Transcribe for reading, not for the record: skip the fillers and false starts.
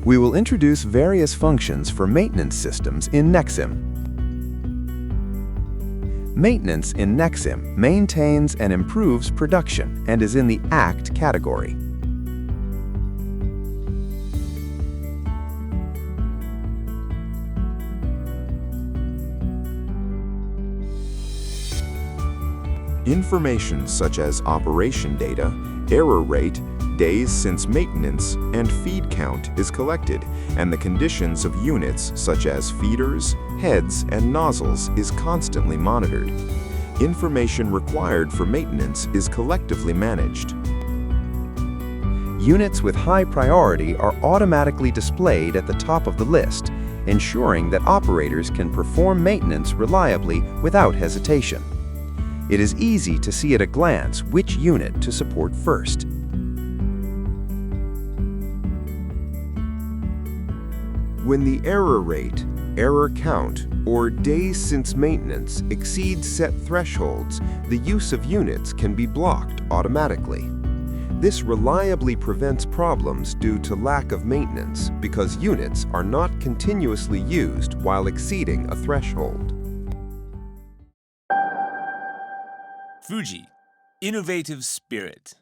We will introduce various functions for maintenance systems in Nexim. Maintenance in Nexim maintains and improves production and is in the ACT category. Information such as operation data, error rate, days since maintenance, and feed count is collected, and the conditions of units such as feeders, heads, and nozzles is constantly monitored. Information required for maintenance is collectively managed. Units with high priority are automatically displayed at the top of the list, ensuring that operators can perform maintenance reliably without hesitation. It is easy to see at a glance which unit to support first. When the error rate, error count, or days since maintenance exceeds set thresholds, the use of units can be blocked automatically. This reliably prevents problems due to lack of maintenance because units are not continuously used while exceeding a threshold. FUJI, innovative spirit.